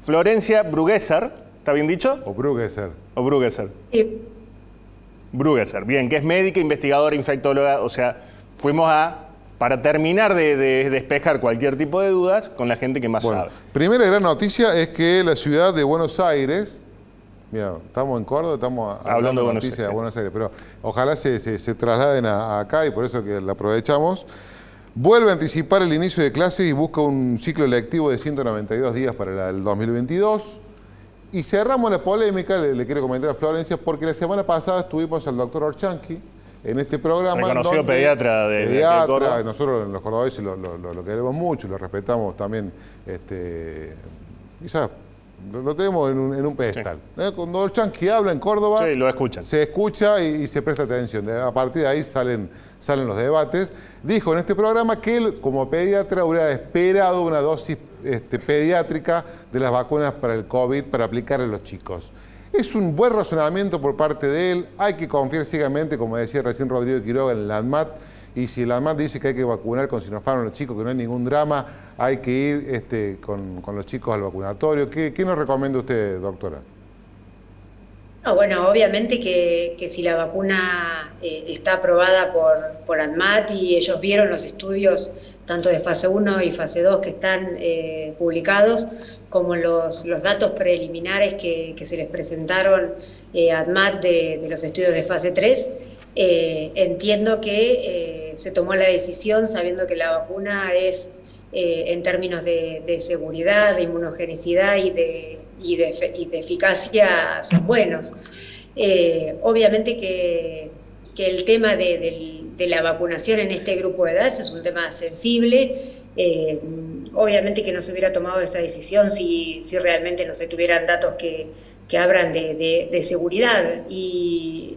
Florencia Bruguéser, ¿está bien dicho? O Bruguéser. O Bruguéser. Sí. Bruguéser, bien, que es médica, investigadora, infectóloga, o sea, fuimos para terminar de despejar cualquier tipo de dudas con la gente que más sabe. Primera gran noticia es que la ciudad de Buenos Aires, mira, estamos en Córdoba, estamos hablando de noticias de Buenos Aires, pero ojalá se trasladen acá y por eso que la aprovechamos. Vuelve a anticipar el inicio de clases y busca un ciclo lectivo de 192 días para el 2022. Y cerramos la polémica, le quiero comentar a Florencia, porque la semana pasada estuvimos al doctor Orchanqui en este programa. Reconocido pediatra de Córdoba. Nosotros los cordobeses lo queremos mucho, lo respetamos también. Quizás lo tenemos en un pedestal. Sí. Cuando Orchanqui habla en Córdoba, sí, lo escuchan. Se escucha y se presta atención. A partir de ahí salen los debates. Dijo en este programa que él, como pediatra, hubiera esperado una dosis pediátrica de las vacunas para el COVID para aplicar a los chicos. Es un buen razonamiento por parte de él. Hay que confiar ciegamente, como decía recién Rodrigo Quiroga, en la ANMAT. Y si la ANMAT dice que hay que vacunar con Sinopharm a los chicos, que no hay ningún drama, hay que ir con los chicos al vacunatorio. ¿Qué nos recomienda usted, doctora? No, bueno, obviamente que si la vacuna está aprobada por ANMAT y ellos vieron los estudios tanto de fase 1 y fase 2 que están publicados, como los datos preliminares que se les presentaron a ANMAT de los estudios de fase 3, entiendo que se tomó la decisión sabiendo que la vacuna es, en términos de seguridad, de inmunogenicidad y de eficacia, son buenos. Obviamente que el tema de la vacunación en este grupo de edad es un tema sensible. Obviamente que no se hubiera tomado esa decisión si realmente no se tuvieran datos que hablan de seguridad y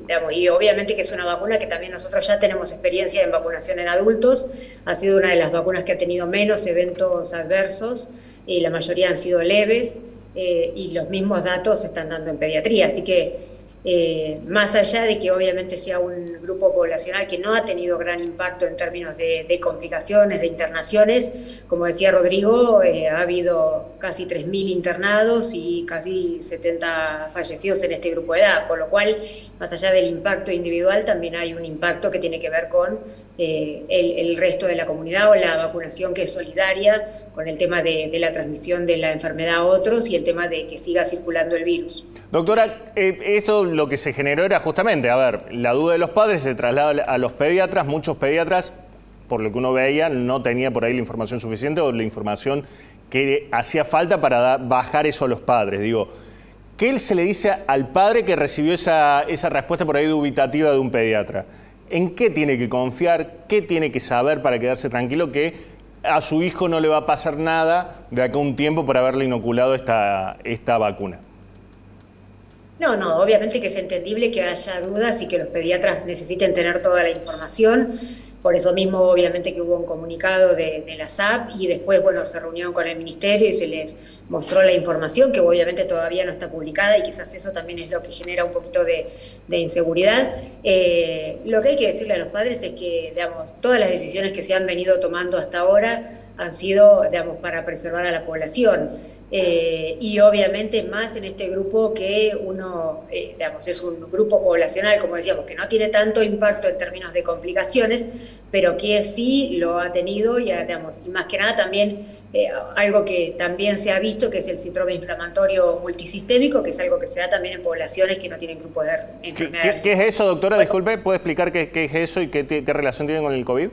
obviamente que es una vacuna que también nosotros ya tenemos experiencia en vacunación en adultos. Ha sido una de las vacunas que ha tenido menos eventos adversos y la mayoría han sido leves. Y los mismos datos se están dando en pediatría, así que más allá de que obviamente sea un grupo poblacional que no ha tenido gran impacto en términos de complicaciones, de internaciones, como decía Rodrigo, ha habido casi 3.000 internados y casi 70 fallecidos en este grupo de edad, por lo cual, más allá del impacto individual, también hay un impacto que tiene que ver con el resto de la comunidad o la vacunación que es solidaria con el tema de la transmisión de la enfermedad a otros y el tema de que siga circulando el virus. Doctora, esto lo que se generó era justamente, a ver, la duda de los padres se traslada a los pediatras. Muchos pediatras, por lo que uno veía, no tenía por ahí la información suficiente o la información que hacía falta para bajar eso a los padres. Digo, ¿qué se le dice al padre que recibió esa respuesta por ahí dubitativa de un pediatra? ¿En qué tiene que confiar? ¿Qué tiene que saber para quedarse tranquilo que a su hijo no le va a pasar nada de acá a un tiempo por haberle inoculado esta vacuna? No, obviamente que es entendible que haya dudas y que los pediatras necesiten tener toda la información. Por eso mismo, obviamente, que hubo un comunicado de la SAP y después, bueno, se reunieron con el ministerio y se les mostró la información, que obviamente todavía no está publicada y quizás eso también es lo que genera un poquito de inseguridad. Lo que hay que decirle a los padres es que, todas las decisiones que se han venido tomando hasta ahora han sido, para preservar a la población. Y obviamente más en este grupo que es un grupo poblacional, como decíamos, que no tiene tanto impacto en términos de complicaciones, pero que sí lo ha tenido y más que nada también algo que también se ha visto, que es el síndrome inflamatorio multisistémico, que es algo que se da también en poblaciones que no tienen grupos de enfermedades. ¿Qué es eso, doctora? Bueno, disculpe, ¿puede explicar qué es eso y qué relación tiene con el COVID?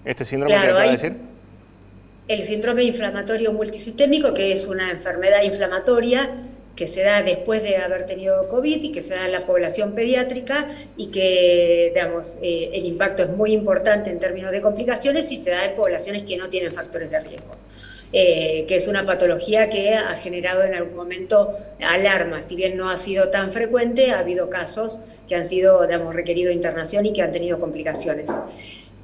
¿Este síndrome que acaba de decir? El síndrome inflamatorio multisistémico, que es una enfermedad inflamatoria que se da después de haber tenido COVID y que se da en la población pediátrica y que, el impacto es muy importante en términos de complicaciones y se da en poblaciones que no tienen factores de riesgo. Que es una patología que ha generado en algún momento alarma. Si bien no ha sido tan frecuente, ha habido casos que han sido, requerido internación y que han tenido complicaciones.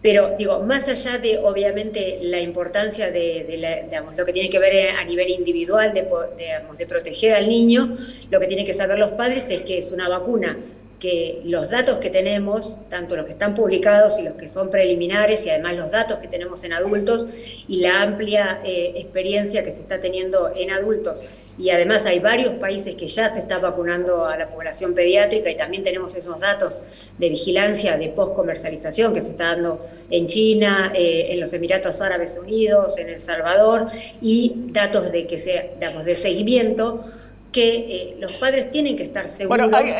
Pero, más allá de, obviamente, la importancia de lo que tiene que ver a nivel individual de proteger al niño, lo que tienen que saber los padres es que es una vacuna que los datos que tenemos, tanto los que están publicados y los que son preliminares, y además los datos que tenemos en adultos y la amplia experiencia que se está teniendo en adultos y además hay varios países que ya se está vacunando a la población pediátrica y también tenemos esos datos de vigilancia de post-comercialización que se está dando en China, en los Emiratos Árabes Unidos, en El Salvador, y datos de de seguimiento, que los padres tienen que estar seguros. Bueno,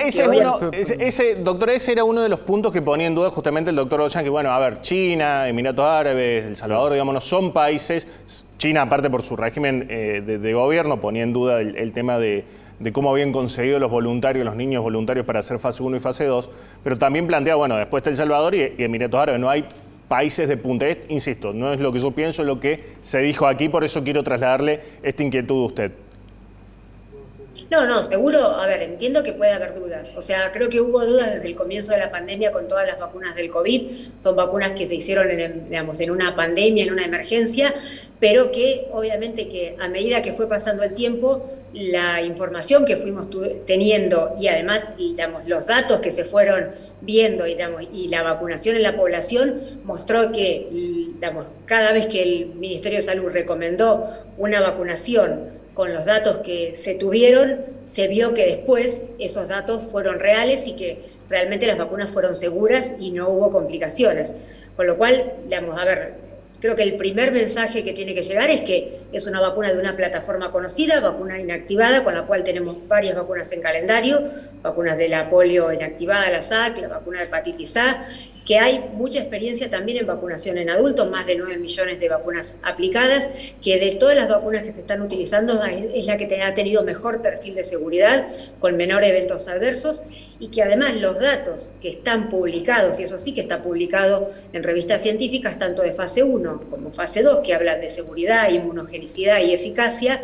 doctora, ese era uno de los puntos que ponía en duda justamente el doctor Ollán, que bueno, a ver, China, Emiratos Árabes, El Salvador, digamos, no son países, China aparte por su régimen de gobierno ponía en duda el tema de cómo habían conseguido los voluntarios, los niños voluntarios para hacer fase 1 y fase 2, pero también plantea, bueno, después está El Salvador y Emiratos Árabes, no hay países de punta. Insisto, no es lo que yo pienso, es lo que se dijo aquí, por eso quiero trasladarle esta inquietud a usted. No, seguro, a ver, entiendo que puede haber dudas. O sea, creo que hubo dudas desde el comienzo de la pandemia con todas las vacunas del COVID. Son vacunas que se hicieron en una pandemia, en una emergencia, pero que obviamente que a medida que fue pasando el tiempo, la información que fuimos teniendo y además los datos que se fueron viendo y la vacunación en la población mostró que cada vez que el Ministerio de Salud recomendó una vacunación con los datos que se tuvieron, se vio que después esos datos fueron reales y que realmente las vacunas fueron seguras y no hubo complicaciones. Con lo cual, creo que el primer mensaje que tiene que llegar es que es una vacuna de una plataforma conocida, vacuna inactivada, con la cual tenemos varias vacunas en calendario, vacunas de la polio inactivada, la SAC, la vacuna de hepatitis A, que hay mucha experiencia también en vacunación en adultos, más de 9 millones de vacunas aplicadas, que de todas las vacunas que se están utilizando es la que ha tenido mejor perfil de seguridad, con menor eventos adversos, y que además los datos que están publicados, y eso sí que está publicado en revistas científicas, tanto de fase 1 como fase 2, que hablan de seguridad, inmunogenicidad y eficacia,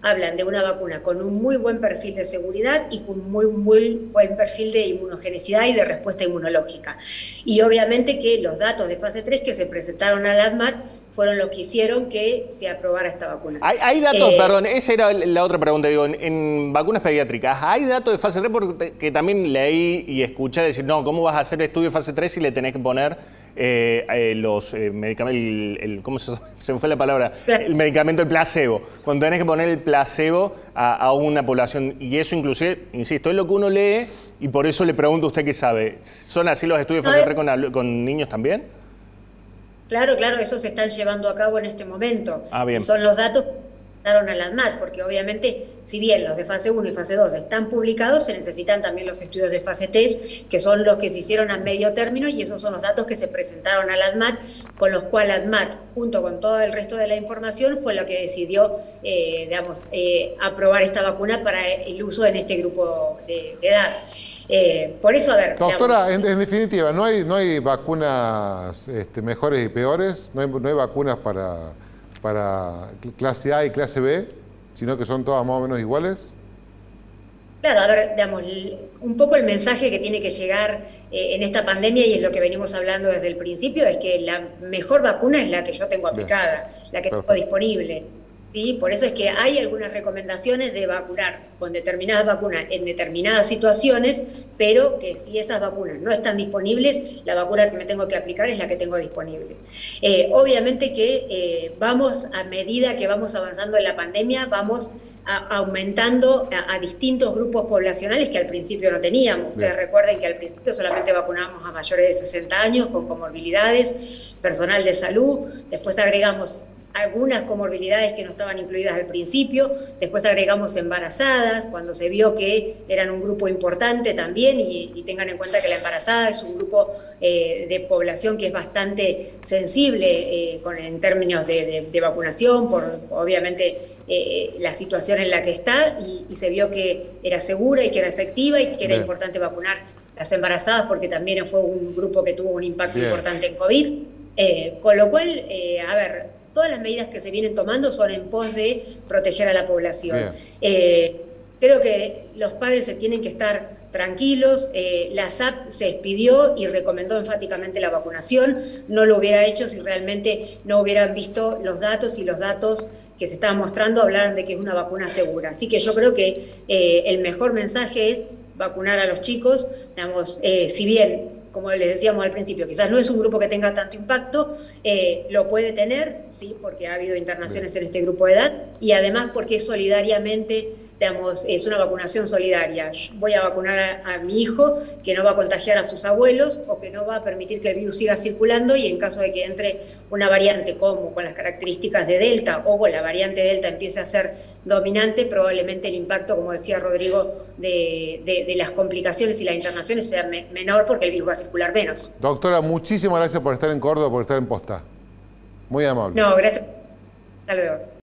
hablan de una vacuna con un muy buen perfil de seguridad y con un muy buen perfil de inmunogenicidad y de respuesta inmunológica. Y obviamente que los datos de fase 3 que se presentaron a la ADMAT fueron los que hicieron que se aprobara esta vacuna. Hay datos, perdón, esa era la otra pregunta, digo, en vacunas pediátricas, ¿hay datos de fase 3? Porque también leí y escuché decir, no, ¿cómo vas a hacer estudio de fase 3 si le tenés que poner los medicamentos, ¿cómo se me fue la palabra? El medicamento, el placebo. Cuando tenés que poner el placebo a una población, y eso inclusive, insisto, es lo que uno lee, y por eso le pregunto a usted qué sabe. ¿Son así los estudios de fase 3 con niños también? Claro, esos se están llevando a cabo en este momento. Bien. Y son los datos que presentaron a la ADMAT, porque obviamente, si bien los de fase 1 y fase 2 están publicados, se necesitan también los estudios de fase 3, que son los que se hicieron a medio término, y esos son los datos que se presentaron a la ADMAT, con los cuales la ADMAT, junto con todo el resto de la información, fue lo que decidió, aprobar esta vacuna para el uso en este grupo de edad. Por eso, doctora, en definitiva, ¿no hay vacunas mejores y peores? ¿No hay vacunas para clase A y clase B, sino que son todas más o menos iguales? Claro, un poco el mensaje que tiene que llegar en esta pandemia, y es lo que venimos hablando desde el principio, es que la mejor vacuna es la que yo tengo aplicada, la que tengo disponible. ¿Sí? Por eso es que hay algunas recomendaciones de vacunar con determinadas vacunas en determinadas situaciones, pero que si esas vacunas no están disponibles, la vacuna que me tengo que aplicar es la que tengo disponible. Obviamente que a medida que vamos avanzando en la pandemia, vamos aumentando a distintos grupos poblacionales que al principio no teníamos. Ustedes recuerden que al principio solamente vacunábamos a mayores de 60 años con comorbilidades, personal de salud, después agregamos algunas comorbilidades que no estaban incluidas al principio, después agregamos embarazadas, cuando se vio que eran un grupo importante también, y tengan en cuenta que la embarazada es un grupo de población que es bastante sensible en términos de vacunación, por obviamente la situación en la que está, y se vio que era segura y que era efectiva y que era importante vacunar las embarazadas porque también fue un grupo que tuvo un impacto importante en COVID, con lo cual, todas las medidas que se vienen tomando son en pos de proteger a la población. Creo que los padres se tienen que estar tranquilos. La SAP se expidió y recomendó enfáticamente la vacunación. No lo hubiera hecho si realmente no hubieran visto los datos, y los datos que se estaban mostrando hablaran de que es una vacuna segura. Así que yo creo que el mejor mensaje es vacunar a los chicos. Si bien, como les decíamos al principio, quizás no es un grupo que tenga tanto impacto, lo puede tener, sí, porque ha habido internaciones en este grupo de edad, y además porque solidariamente digamos, es una vacunación solidaria. Yo voy a vacunar a mi hijo, que no va a contagiar a sus abuelos o que no va a permitir que el virus siga circulando, y en caso de que entre una variante como con las características de Delta o con la variante Delta empiece a ser dominante, probablemente el impacto, como decía Rodrigo, de las complicaciones y las internaciones sea menor porque el virus va a circular menos. Doctora, muchísimas gracias por estar en Córdoba, por estar en Posta. Muy amable. No, gracias. Hasta luego.